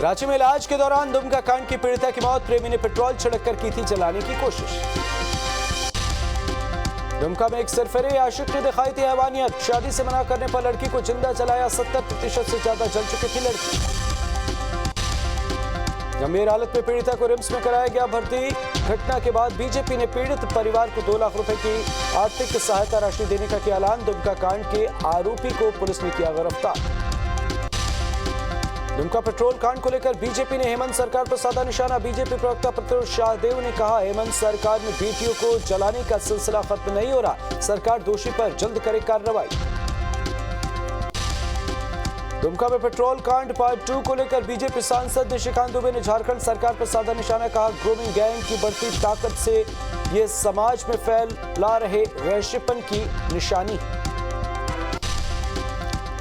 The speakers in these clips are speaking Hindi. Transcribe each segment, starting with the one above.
रांची में इलाज के दौरान दुमका कांड की पीड़िता की मौत, प्रेमी ने पेट्रोल छिड़ककर की थी जलाने की कोशिश। दुमका में एक सरफरे आशिक ने दिखाई थी हैवानियत, शादी से मना करने पर लड़की को जिंदा जलाया, 70% से ज्यादा जल चुकी थी लड़की। गंभीर हालत में पीड़िता को रिम्स में कराया गया भर्ती। घटना के बाद बीजेपी ने पीड़ित परिवार को 2 लाख रुपए की आर्थिक सहायता राशि देने का किया ऐलान। दुमका कांड के आरोपी को पुलिस ने किया गिरफ्तार। दुमका पेट्रोल कांड को लेकर बीजेपी ने हेमंत सरकार पर साधा निशाना। बीजेपी प्रवक्ता प्रत्युष शाहदेव ने कहा, हेमंत सरकार में बेटियों को जलाने का सिलसिला खत्म नहीं हो रहा, सरकार दोषी पर जल्द करे कार्रवाई। दुमका में पेट्रोल कांड पार्ट 2 को लेकर बीजेपी सांसद निशिकांत दुबे ने झारखंड सरकार पर साधा निशाना। कहा, ग्रूमिंग गैंग की बढ़ती ताकत से ये समाज में फैला रहे वैश्यपन की निशानी।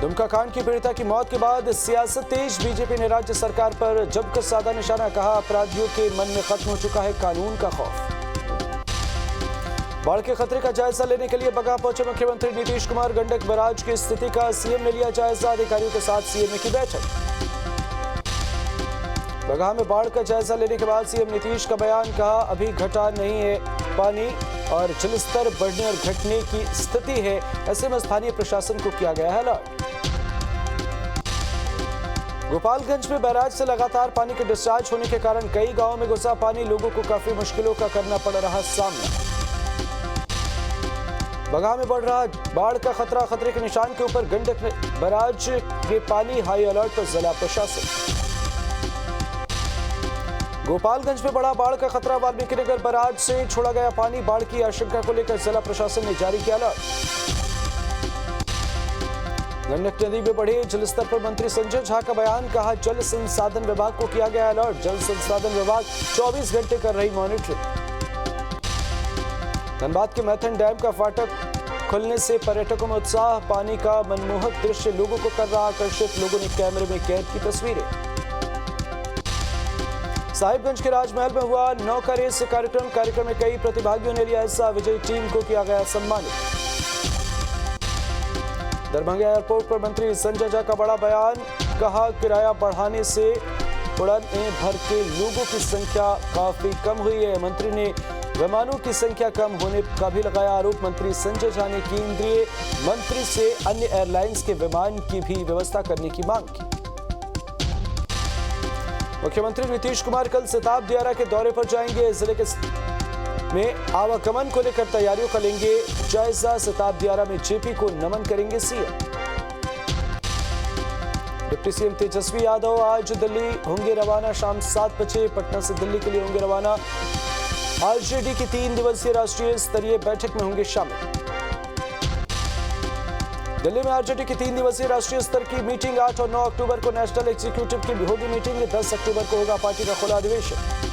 दुमका कांड की पीड़िता की मौत के बाद सियासत तेज, बीजेपी ने राज्य सरकार पर जमकर साधा निशाना। कहा, अपराधियों के मन में खत्म हो चुका है कानून का खौफ। बाढ़ के खतरे का जायजा लेने के लिए बगहा पहुंचे मुख्यमंत्री नीतीश कुमार। गंडक बैराज की स्थिति का सीएम ने लिया जायजा, अधिकारियों के साथ सीएम की बैठक। बगहा में बाढ़ का जायजा लेने के बाद सीएम नीतीश का बयान। कहा, अभी घटा नहीं है पानी और जलस्तर बढ़ने और घटने की स्थिति है, ऐसे में स्थानीय प्रशासन को किया गया है अलर्ट। गोपालगंज में बैराज से लगातार पानी के डिस्चार्ज होने के कारण कई गांवों में घुसा पानी, लोगों को काफी मुश्किलों का करना पड़ रहा सामना। बगहा में बढ़ रहा बाढ़ का खतरा, खतरे के निशान के ऊपर गंडक बैराज के पानी, हाई अलर्ट पर जिला प्रशासन। गोपालगंज में बड़ा बाढ़ का खतरा, वाल्मीकिनगर बैराज से छोड़ा गया पानी, बाढ़ की आशंका को लेकर जिला प्रशासन ने जारी किया अलर्ट। गंडक नदी में बढ़े जलस्तर पर मंत्री संजय झा का बयान। कहा, जल संसाधन विभाग को किया गया अलर्ट, जल संसाधन विभाग 24 घंटे कर रही मॉनिटरिंग। धनबाद के मैथन डैम का फाटक खुलने से पर्यटकों में उत्साह, पानी का मनमोहक दृश्य लोगों को कर रहा आकर्षित, लोगों ने कैमरे में कैद की तस्वीरें। साहिबगंज के राजमहल में हुआ नौका रेस कार्यक्रम में कई प्रतिभागियों ने लिया हिस्सा, विजयी टीम को किया गया सम्मानित। दरभंगा एयरपोर्ट पर मंत्री संजय झा का बड़ा बयान। कहा, किराया बढ़ाने से उड़ाने भर के लोगों की संख्या काफी कम हुई है। मंत्री ने विमानों की संख्या कम होने का भी लगाया आरोप। मंत्री संजय झा ने केंद्रीय मंत्री से अन्य एयरलाइंस के विमान की भी व्यवस्था करने की मांग की। मुख्यमंत्री नीतीश कुमार कल सिताब दियारा के दौरे पर जाएंगे। जिले के में आवागमन को लेकर तैयारियों का लेंगे जायजा। सिताब दियारा में जेपी को नमन करेंगे CM. Deputy CM Tejashwi Yadav आज दिल्ली होंगे रवाना, शाम 7 बजे पटना से दिल्ली के लिए होंगे रवाना। आरजेडी की 3 दिवसीय राष्ट्रीय स्तरीय बैठक में होंगे शामिल। दिल्ली में आरजेडी की 3 दिवसीय राष्ट्रीय स्तर की मीटिंग 8 और 9 अक्टूबर को नेशनल एग्जीक्यूटिव की होगी मीटिंग। 10 अक्टूबर को होगा पार्टी का खुला अधिवेशन।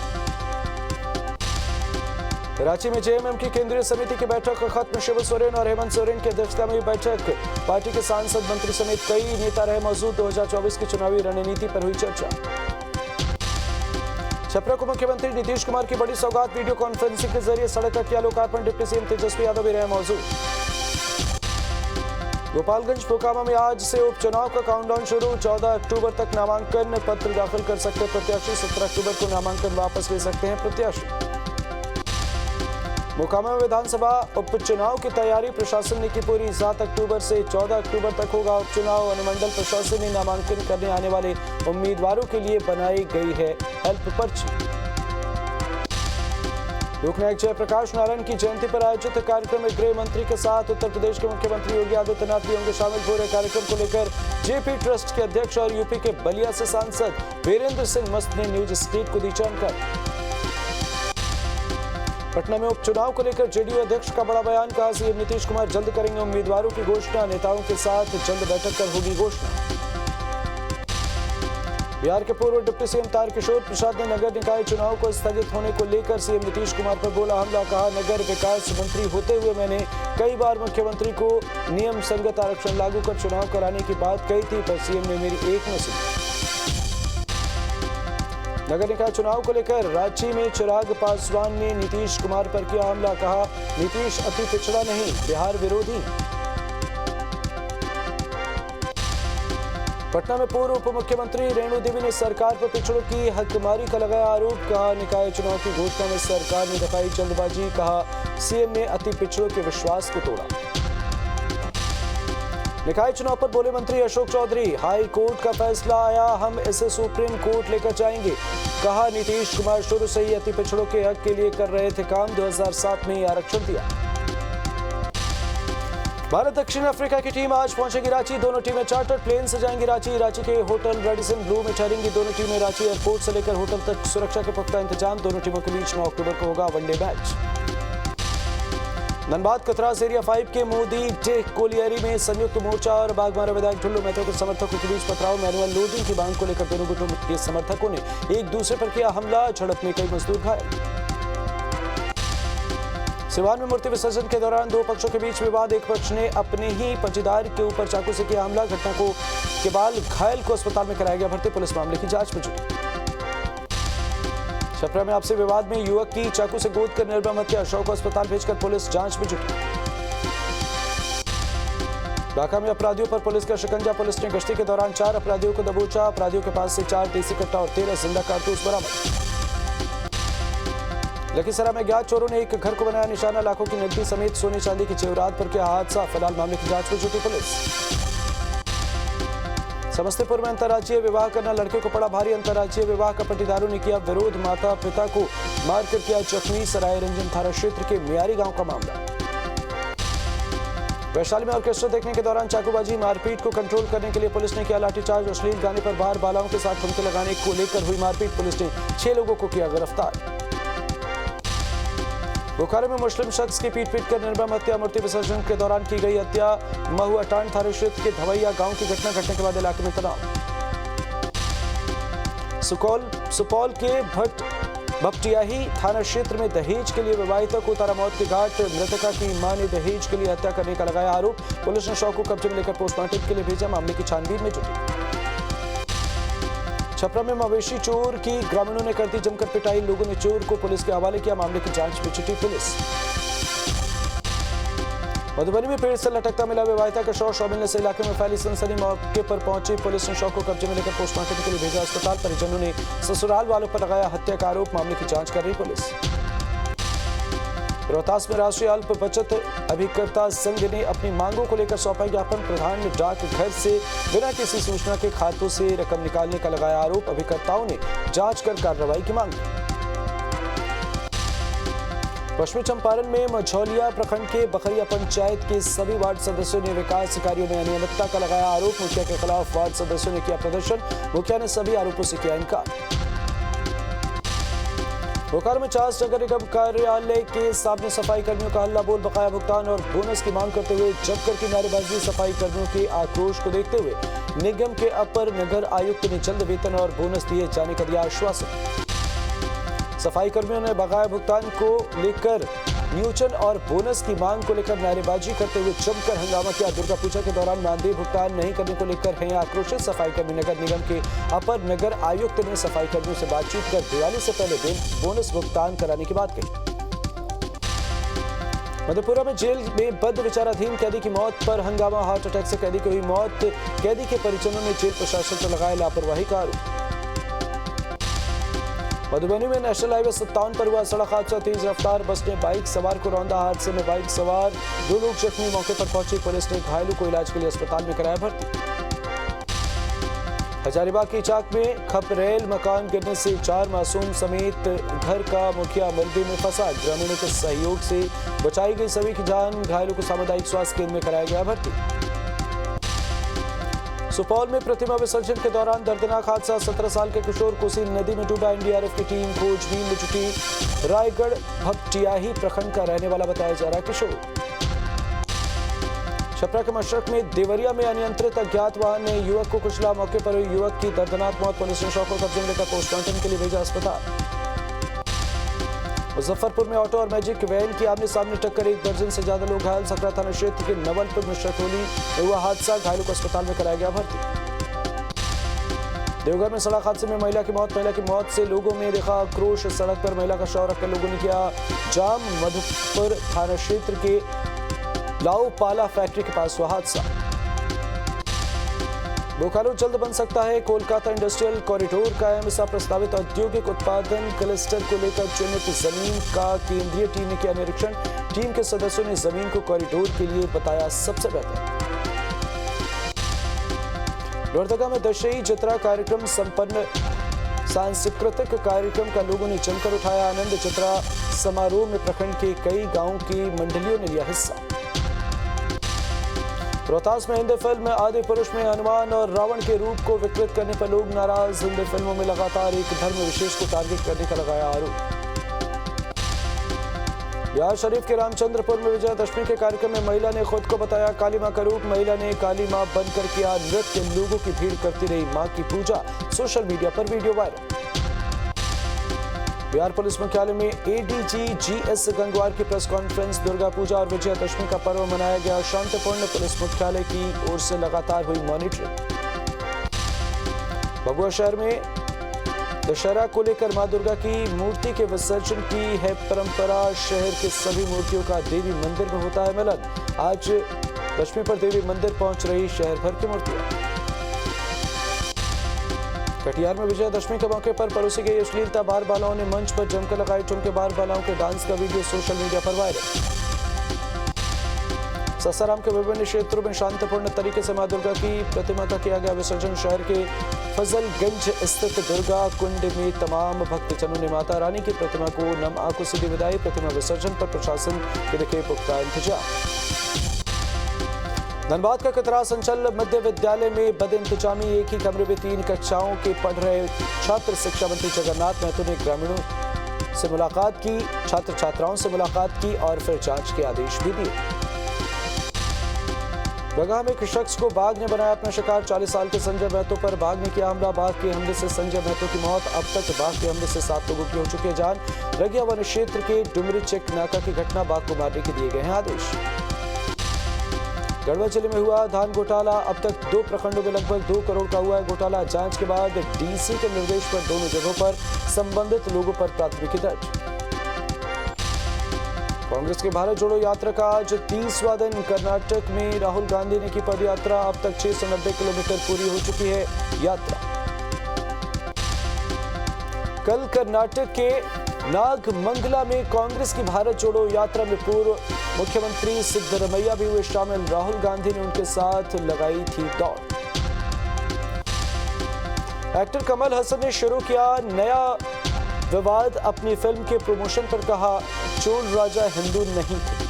रांची में जेएमएम की केंद्रीय समिति की बैठक खत्म, शिव सोरेन और हेमंत सोरेन की अध्यक्षता में हुई बैठक। पार्टी के सांसद, मंत्री समेत कई नेता रहे मौजूद। 2024 की चुनावी रणनीति पर हुई चर्चा। छपरा को मुख्यमंत्री नीतीश कुमार की बड़ी सौगात, वीडियो कॉन्फ्रेंसिंग के जरिए सड़क का किया लोकार्पण। डिप्टी सीएम तेजस्वी यादव भी रहे मौजूद। गोपालगंज मोकामा में आज से उपचुनाव का काउंटडाउन शुरू। 14 अक्टूबर तक नामांकन पत्र दाखिल कर सकते प्रत्याशी। 17 अक्टूबर को नामांकन वापस ले सकते हैं प्रत्याशी। मोकामा में विधानसभा उपचुनाव की तैयारी प्रशासन ने की पूरी। 7 अक्टूबर से 14 अक्टूबर तक होगा उपचुनाव। अनुमंडल प्रशासन ने नामांकन करने आने वाले उम्मीदवारों के लिए बनाई गई है हेल्प पर्ची। लोकनायक जयप्रकाश नारायण की जयंती पर आयोजित कार्यक्रम में गृह मंत्री के साथ उत्तर प्रदेश के मुख्यमंत्री योगी आदित्यनाथ भी होंगे शामिल। पूरे कार्यक्रम को लेकर जेपी ट्रस्ट के अध्यक्ष और यूपी के बलिया से सांसद वीरेंद्र सिंह मस्त ने न्यूज स्टेट को दी जानकारी। पटना में उपचुनाव को लेकर जेडीयू अध्यक्ष का बड़ा बयान। कहा, सीएम नीतीश कुमार जल्द करेंगे उम्मीदवारों की घोषणा, नेताओं के साथ जल्द बैठक कर होगी घोषणा। बिहार के पूर्व डिप्टी सीएम तारकिशोर प्रसाद ने नगर निकाय चुनाव को स्थगित होने को लेकर सीएम नीतीश कुमार पर बोला हमला। कहा, नगर विकास मंत्री होते हुए मैंने कई बार मुख्यमंत्री को नियम संगत आरक्षण लागू कर चुनाव कराने की बात कही थी, पर सीएम ने मेरी एक न सुनी। नगर निकाय चुनाव को लेकर रांची में चिराग पासवान ने नीतीश कुमार पर किया हमला। कहा, नीतीश अति पिछड़ा नहीं, बिहार विरोधी। पटना में पूर्व उप मुख्यमंत्री रेणु देवी ने सरकार पर पिछड़ों की हकमारी का लगाया आरोप। कहा निकाय चुनाव की घोषणा में सरकार ने दिखाई जल्दबाजी। कहा सीएम ने अति पिछड़ों के विश्वास को तोड़ा। निकाय चुनाव पर बोले मंत्री अशोक चौधरी, हाई कोर्ट का फैसला आया, हम इसे सुप्रीम कोर्ट लेकर जाएंगे। कहा नीतीश कुमार शुरू से ही अति पिछड़ों के हक के लिए कर रहे थे काम, 2007 में ही आरक्षण दिया। भारत दक्षिण अफ्रीका की टीम आज पहुंचेगी रांची। दोनों टीमें चार्टर्ड प्लेन से जाएंगी रांची। रांची के होटल रेडिसन ब्लू में ठहरेंगी दोनों टीमें। रांची एयरपोर्ट से लेकर होटल तक सुरक्षा के पुख्ता इंतजाम। दोनों टीमों के बीच 9 अक्टूबर को होगा one day match. Dhanbad Katras area 5 के मोदी टेक कोलियरी में संयुक्त मोर्चा और बागमारा विधायक ढुल्लू मेहता के समर्थकों के बीच पथराव। मैनुअल लोडिंग की मांग को लेकर दोनों गुटों के समर्थकों ने एक दूसरे पर किया हमला। झड़प में कई मजदूर घायल। सिवान में मूर्ति विसर्जन के दौरान दो पक्षों के बीच विवाद। एक पक्ष ने अपने ही पटीदार के ऊपर चाकू से किया हमला। घटना के बाद घायल को अस्पताल में कराया गया भर्ती। पुलिस मामले की जांच में जुटी। छपरा में आपसी विवाद में युवक की चाकू से गोद कर निर्मम हत्या। शव को अस्पताल भेजकर पुलिस जांच में जुटी। ढाका में अपराधियों पर पुलिस का शिकंजा। पुलिस ने गश्ती के दौरान 4 अपराधियों को दबोचा। अपराधियों के पास से 4 देसी कट्टा और 13 जिंदा कारतूस बरामद। लखीसराय में ज्ञात चोरों ने एक घर को बनाया निशाना। लाखों की नकदी समेत सोने चांदी की जेवरात पर किया हादसा। फिलहाल मामले की जांच में जुटी पुलिस। समस्तीपुर में अंतर्राज्यीय विवाह करना लड़के को पड़ा भारी। अंतर्राज्यीय विवाह का पटीदारों ने किया विरोध। माता पिता को मारकर किया जख्मी। सराय रंजन थाना क्षेत्र के मियारी गांव का मामला। वैशाली में ऑर्केस्ट्रा देखने के दौरान चाकूबाजी। मारपीट को कंट्रोल करने के लिए पुलिस ने किया लाठीचार्ज। अश्लील गाने पर बार बालाओं के साथ ठुमके लगाने को लेकर हुई मारपीट। पुलिस ने 6 लोगों को किया गिरफ्तार। बोकारो में मुस्लिम शख्स की पीट कर निर्मम हत्या। मूर्ति विसर्जन के दौरान की गई हत्या। महुआटांड थाना क्षेत्र के धवैया गांव की घटना घटने के बाद इलाके में तनाव। सुपौल के भपटियाही थाना क्षेत्र में दहेज के लिए विवाहिता को उतारा मौत के घाट। मृतका की मां ने दहेज के लिए हत्या करने का लगाया आरोप। पुलिस ने शव को कब्जे में लेकर पोस्टमार्टम के लिए भेजा। मामले की छानबीन में जुटी। छपरा में मवेशी चोर की ग्रामीणों ने कर दी जमकर पिटाई। लोगों ने चोर को पुलिस के हवाले किया। मामले की जांच में जुटी पुलिस। मधुबनी में पेड़ से लटकता मिला विवाहिता का शव। शव मिलने से इलाके में फैली सनसनी। मौके पर पहुंची पुलिस ने शव को कब्जे में लेकर पोस्टमार्टम के लिए भेजा अस्पताल। परिजनों ने ससुराल वालों पर लगाया हत्या का आरोप। मामले की जांच कर रही पुलिस। रोहतास में राष्ट्रीय अल्प बचत अभिकर्ता संघ ने अपनी मांगों को लेकर सौंपा ज्ञापन। प्रधान डाक घर से बिना किसी सूचना के खातों से रकम निकालने का लगाया आरोप। अभिकर्ताओं ने जांच कर कार्रवाई की मांग की। पश्चिमी चंपारण में मझौलिया प्रखंड के बखरिया पंचायत के सभी वार्ड सदस्यों ने विकास कार्यों में अनियमितता का लगाया आरोप। मुखिया के खिलाफ वार्ड सदस्यों ने किया प्रदर्शन। मुखिया ने सभी आरोपों से किया इनकार। बोकारो में चास नगर निगम कार्यालय के सामने सफाई कर्मियों का हल्ला बोल। बकाया भुगतान और बोनस की मांग करते हुए जमकर की नारेबाजी। सफाई कर्मियों के आक्रोश को देखते हुए निगम के अपर नगर आयुक्त ने जल्द वेतन और बोनस दिए जाने का दिया आश्वासन। सफाई कर्मियों ने बकाया भुगतान को लेकर न्यूचन और बोनस की मांग को लेकर नारेबाजी करते हुए जमकर हंगामा किया। दुर्गा पूजा के दौरान मानदेय भुगतान नहीं करने को लेकर हैं आक्रोशित सफाई कर्मी। नगर निगम के अपर नगर आयुक्त ने सफाई कर्मियों से बातचीत कर दिवाली से पहले बोनस भुगतान कराने की बात कही। मधेपुरा में जेल में बंद विचाराधीन कैदी की मौत पर हंगामा। हार्ट अटैक से कैदी की हुई मौत। कैदी के परिजनों ने जेल प्रशासन पर लगाया लापरवाही का आरोप। मधुबनी में नेशनल हाईवे 57 पर हुआ सड़क हादसा। तेज रफ्तार बस ने बाइक सवार को रौंदा। हादसे में बाइक सवार 2 लोग जख्मी। मौके पर पहुंची पुलिस ने घायलों को इलाज के लिए अस्पताल में कराया भर्ती। हजारीबाग की चाक में खपरेल मकान गिरने से 4 मासूम समेत घर का मुखिया मलबे में फंसा। ग्रामीणों के सहयोग से बचाई गई सभी की जान। घायलों को सामुदायिक स्वास्थ्य केंद्र में कराया गया भर्ती। सुपौल में प्रतिमा विसर्जन के दौरान दर्दनाक हादसा। 17 साल के किशोर कोसी नदी में डूबा। एनडीआरएफ की टीम खोजबीन में जुटी। रायगढ़ भपटियाही प्रखंड का रहने वाला बताया जा रहा किशोर। छपरा के मशरक में देवरिया में अनियंत्रित अज्ञात वाहन ने युवक को कुचला। मौके पर हुई युवक की दर्दनाक मौत। पुलिस ने शव को कब्जे में लेकर पोस्टमार्टम के लिए भेजा अस्पताल। मुजफ्फरपुर में ऑटो और मैजिक वैन की आमने सामने टक्कर। 1 दर्जन से ज्यादा लोग घायल। सकरा थाना क्षेत्र के नवलपुर मिश्रटोली में हुआ हादसा। घायलों को अस्पताल में कराया गया भर्ती। देवघर में सड़क हादसे में महिला की मौत। महिला की मौत से लोगों में देखा आक्रोश। सड़क पर महिला का शव रखकर लोगों ने किया जाम। मधुपुर थाना क्षेत्र के लाऊपाला फैक्ट्री के पास हुआ हादसा। बोकारो जल्द बन सकता है कोलकाता इंडस्ट्रियल कॉरिडोर का अहम प्रस्तावित औद्योगिक उत्पादन क्लस्टर को लेकर चयनित जमीन का केंद्रीय टीम ने किया निरीक्षण। टीम के सदस्यों ने जमीन को कॉरिडोर के लिए बताया सबसे बेहतर। लोहरदगा में दशहरी जतरा कार्यक्रम संपन्न। सांस्कृतिक कार्यक्रम का लोगों ने जमकर उठाया आनंद। जतरा समारोह में प्रखंड के कई गांवों की मंडलियों ने लिया हिस्सा। रोहतास में हिंदी फिल्म आदि पुरुष में हनुमान और रावण के रूप को विकृत करने पर लोग नाराज। हिंदी फिल्मों में लगातार एक धर्म विशेष को टारगेट करने का लगाया आरोप। बिहार शरीफ के रामचंद्रपुर में विजयादशमी के कार्यक्रम में महिला ने खुद को बताया काली मां का रूप। महिला ने काली मां बनकर किया नृत्य। लोगों की भीड़ करती रही मां की पूजा। सोशल मीडिया पर वीडियो वायरल। बिहार पुलिस मुख्यालय में एडीजी जीएस गंगवार की प्रेस कॉन्फ्रेंस। दुर्गा पूजा और विजयादशमी का पर्व मनाया गया शांतिपूर्ण। पुलिस मुख्यालय की ओर से लगातार हुई मॉनिटरिंग। भभुआ शहर में दशहरा को लेकर मां दुर्गा की मूर्ति के विसर्जन की है परंपरा। शहर के सभी मूर्तियों का देवी मंदिर में होता है मिलन। आज दशमी पर देवी मंदिर पहुंच रही शहर भर की मूर्तियां। कटिहार में विजयादशमी के मौके पर परोसी गई अश्लीलता। बार बालाओं ने मंच पर जमकर लगाए ठुमके। बार बालाओं के डांस का वीडियो सोशल मीडिया पर वायरल। सासाराम के विभिन्न क्षेत्रों में शांतिपूर्ण तरीके से मां दुर्गा की प्रतिमा का किया गया विसर्जन। शहर के फजलगंज स्थित दुर्गा कुंड में तमाम भक्तजनों ने माता रानी की प्रतिमा को नम आंखों से दी विदाई। प्रतिमा विसर्जन पर प्रशासन के दिखे पुख्ता इंतजाम। धनबाद का कतरा संचल मध्य विद्यालय में बदइंतजामी। एक ही कमरे में 3 कक्षाओं के पढ़ रहे छात्र। शिक्षा मंत्री जगन्नाथ महतो ने ग्रामीणों से मुलाकात की, छात्र छात्राओं से मुलाकात की और फिर जांच के आदेश भी दिए। बगहा में एक शख्स को बाघ ने बनाया अपना शिकार। 40 साल के संजय महतो पर बाघ ने किया हमला। बाघ के हमले से संजय महतो की मौत। अब तक बाघ के हमले से 7 लोगों की हो चुकी है जान। रगिया वन क्षेत्र के डुमरी चेक नाका की घटना। बाघ को मारने के दिए गए हैं आदेश। गढ़वा जिले में हुआ धान घोटाला। अब तक 2 प्रखंडों में लगभग 2 करोड़ का हुआ है घोटाला। जांच के बाद डीसी के निर्देश पर दोनों जगहों पर संबंधित लोगों पर प्राथमिकी दर्ज। कांग्रेस के भारत जोड़ो यात्रा का आज 30वां दिन। कर्नाटक में राहुल गांधी ने की पदयात्रा। अब तक 690 किलोमीटर पूरी हो चुकी है यात्रा। कल कर्नाटक के नागमंगला में कांग्रेस की भारत जोड़ो यात्रा में पूर्व मुख्यमंत्री सिद्धरमैया भी हुए शामिल। राहुल गांधी ने उनके साथ लगाई थी दौड़। एक्टर कमल हसन ने शुरू किया नया विवाद। अपनी फिल्म के प्रमोशन पर कहा चोल राजा हिंदू नहीं थे।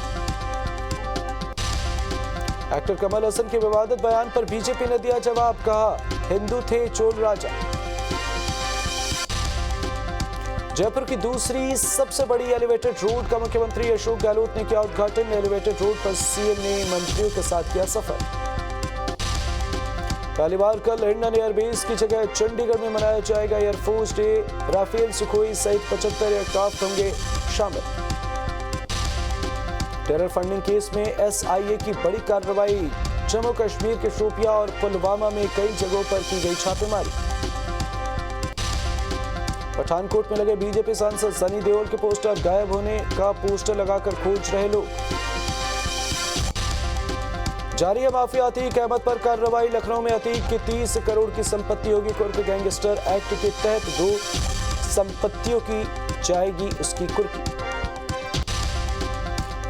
एक्टर कमल हसन के विवादित बयान पर बीजेपी ने दिया जवाब। कहा हिंदू थे चोल राजा। जयपुर की दूसरी सबसे बड़ी एलिवेटेड रोड का मुख्यमंत्री अशोक गहलोत ने किया उद्घाटन। एलिवेटेड रोड पर सीएम ने मंत्रियों के साथ किया सफर। पहली बार कल हिंडन एयरबेस की जगह चंडीगढ़ में मनाया जाएगा एयरफोर्स डे। राफेल सुखोई सहित 75 एयरक्राफ्ट होंगे शामिल। टेरर फंडिंग केस में एसआईए की बड़ी कार्रवाई। जम्मू कश्मीर के शोपियां और पुलवामा में कई जगहों पर की गई छापेमारी। पठानकोट में लगे बीजेपी सांसद सनी देओल के पोस्टर। गायब होने का पोस्टर लगाकर खोज रहे लोग। जारी है माफिया अतीक अहमद पर कार्रवाई। लखनऊ में अतीक की 30 करोड़ की संपत्ति होगी। कुर्क गैंगस्टर एक्ट के तहत 2 संपत्तियों की जाएगी उसकी कुर्की।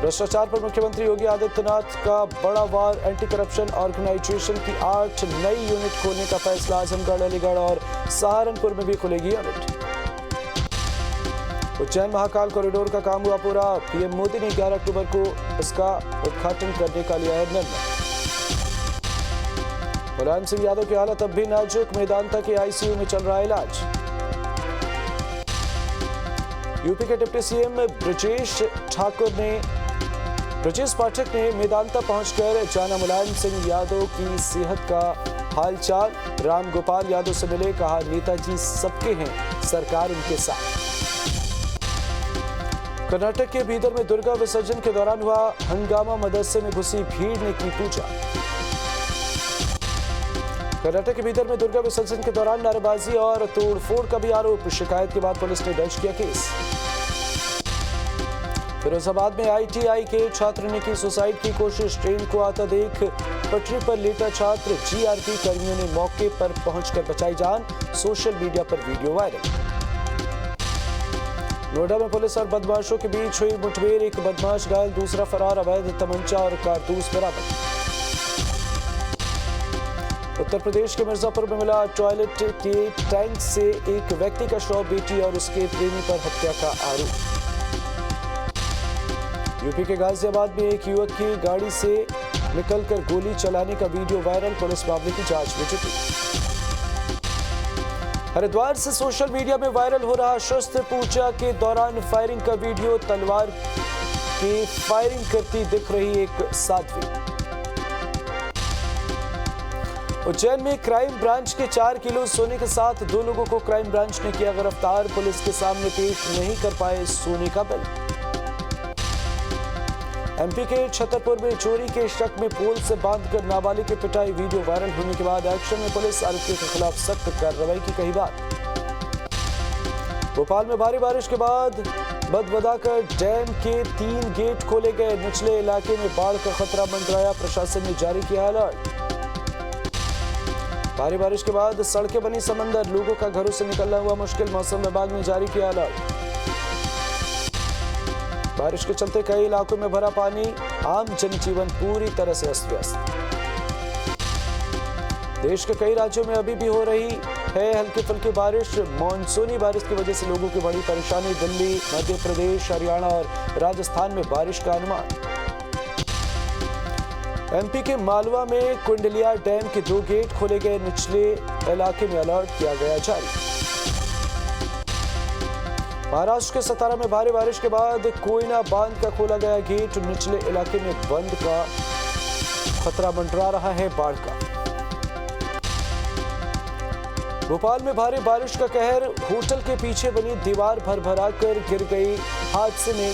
भ्रष्टाचार पर मुख्यमंत्री योगी आदित्यनाथ का बड़ा वार। एंटी करप्शन ऑर्गेनाइजेशन की 8 नई यूनिट खोलने का फैसला। आजमगढ़, अलीगढ़ और सहारनपुर में भी खुलेगी यूनिट। उज्जैन महाकाल कॉरिडोर का काम हुआ पूरा। पीएम मोदी ने 11 अक्टूबर को इसका उद्घाटन करने का लिया है निर्णय। मुलायम सिंह यादव की हालत अब भी नाजुक। मेदांता के आईसीयू में चल रहा इलाज। यूपी के डिप्टी सीएम ब्रजेश पाठक ने मेदांता पहुंचकर जाना मुलायम सिंह यादव की सेहत का हालचाल। राम गोपाल यादव से मिले। कहा नेताजी सबके हैं, सरकार उनके साथ। कर्नाटक के बीदर में दुर्गा विसर्जन के दौरान हुआ हंगामा। मदरसे में घुसी भीड़ ने की पूजा। कर्नाटक के बीदर में दुर्गा विसर्जन के दौरान नारेबाजी और तोड़फोड़ का भी आरोप। शिकायत के बाद पुलिस ने दर्ज किया केस। फिरोजाबाद में आईटीआई के छात्र ने की सुसाइड की कोशिश। ट्रेन को आता देख पटरी पर लेटा छात्र, जीआरपी कर्मियों ने मौके पर पहुंचकर बचाई जान। सोशल मीडिया पर वीडियो वायरल। नोएडा में पुलिस और बदमाशों के बीच हुई मुठभेड़, एक बदमाश घायल, दूसरा फरार। अवैध तमंचा और कारतूस बरामद। उत्तर प्रदेश के मिर्जापुर में मिला टॉयलेट के टैंक से एक व्यक्ति का शव, बेटी और उसके प्रेमी पर हत्या का आरोप। यूपी के गाजियाबाद में एक युवक की गाड़ी से निकलकर गोली चलाने का वीडियो वायरल, पुलिस मामले की जांच में जुटी। हरिद्वार से सोशल मीडिया में वायरल हो रहा शस्त्र पूजा के दौरान फायरिंग का वीडियो, तलवार की फायरिंग करती दिख रही एक साध्वी। उज्जैन में क्राइम ब्रांच के 4 किलो सोने के साथ 2 लोगों को क्राइम ब्रांच ने किया गिरफ्तार, पुलिस के सामने पेश नहीं कर पाए सोने का बिल। एमपी के छतरपुर में चोरी के शक में पोल से बांधकर नाबालिग की पिटाई, वीडियो वायरल होने के बाद एक्शन में पुलिस, आरोपियों के खिलाफ सख्त कार्रवाई की कही बात। भोपाल में भारी बारिश के बाद बदबदाकर डैम के 3 गेट खोले गए, निचले इलाके में बाढ़ का खतरा मंडराया, प्रशासन ने जारी किया अलर्ट। भारी बारिश के बाद सड़कें बनी समंदर, लोगों का घरों से निकलना हुआ मुश्किल, मौसम विभाग ने जारी किया अलर्ट। बारिश के चलते कई इलाकों में भरा पानी, आम जनजीवन पूरी तरह से अस्त व्यस्त। देश के कई राज्यों में अभी भी हो रही है हल्की फुल्की बारिश, मानसूनी बारिश की वजह से लोगों की बड़ी परेशानी। दिल्ली, मध्य प्रदेश, हरियाणा और राजस्थान में बारिश का अनुमान। एमपी के मालवा में कुंडलिया डैम के 2 गेट खोले गए, निचले इलाके में अलर्ट किया गया जारी। महाराष्ट्र के सतारा में भारी बारिश के बाद कोयना बांध का खोला गया गेट, निचले इलाके में बंद का खतरा मंडरा रहा है बाढ़ का। भोपाल में भारी बारिश का कहर, होटल के पीछे बनी दीवार भरभरा कर गिर गई, हादसे में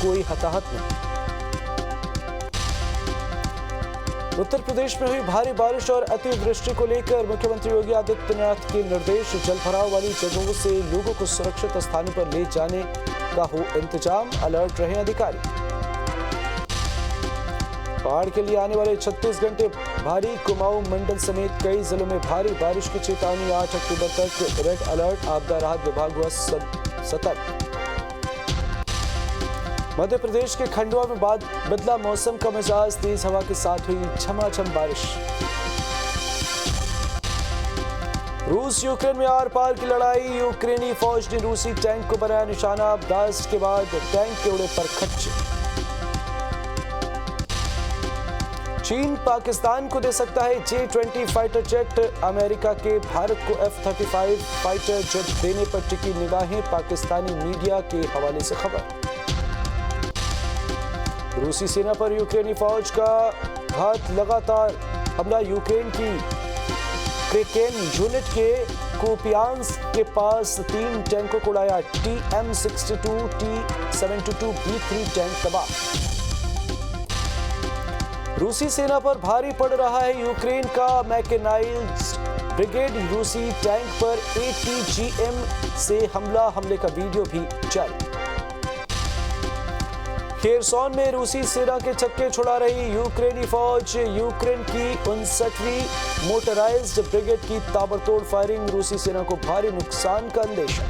कोई हताहत नहीं। उत्तर प्रदेश में हुई भारी बारिश और अतिवृष्टि को लेकर मुख्यमंत्री योगी आदित्यनाथ के निर्देश, जलभराव वाली जगहों से लोगों को सुरक्षित स्थानों पर ले जाने का हो इंतजाम, अलर्ट रहे अधिकारी। बाढ़ के लिए आने वाले 36 घंटे भारी, कुमाऊं मंडल समेत कई जिलों में भारी बारिश की चेतावनी, 8 अक्टूबर तक रेड अलर्ट, आपदा राहत विभाग हुआ सतर्क। मध्य प्रदेश के खंडवा में बदला मौसम का मिजाज, तेज हवा के साथ हुई झमाझम बारिश। रूस यूक्रेन में आर पार की लड़ाई, यूक्रेनी फौज ने रूसी टैंक को बनाया निशाना, ब्लास्ट के बाद टैंक के उड़े पर खच्चे। चीन पाकिस्तान को दे सकता है J-20 फाइटर जेट, अमेरिका के भारत को F-35 फाइटर जेट देने पर टिकी निगाहें, पाकिस्तानी मीडिया के हवाले से खबर। रूसी सेना पर यूक्रेनी फौज का घात लगातार हमला, यूक्रेन की क्रेकेन यूनिट के कुपियांस्क के पास 3 टैंकों को उड़ाया, TM-62, T-72B3 टैंक तबाह। रूसी सेना पर भारी पड़ रहा है यूक्रेन का मैकेनाइज्ड ब्रिगेड, रूसी टैंक पर ATGM से हमले का वीडियो भी जारी। खेरसौन में रूसी सेना के छक्के छुड़ा रही यूक्रेनी फौज, यूक्रेन की 59वीं मोटराइज्ड ब्रिगेड की ताबड़तोड़ फायरिंग, रूसी सेना को भारी नुकसान का अंदेशा।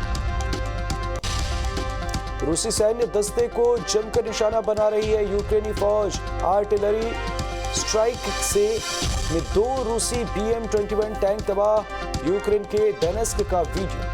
रूसी सैन्य दस्ते को जमकर निशाना बना रही है यूक्रेनी फौज, आर्टिलरी स्ट्राइक से 2 रूसी BM-21 टैंक तबाह, यूक्रेन के डोनेत्स्क का वीडियो।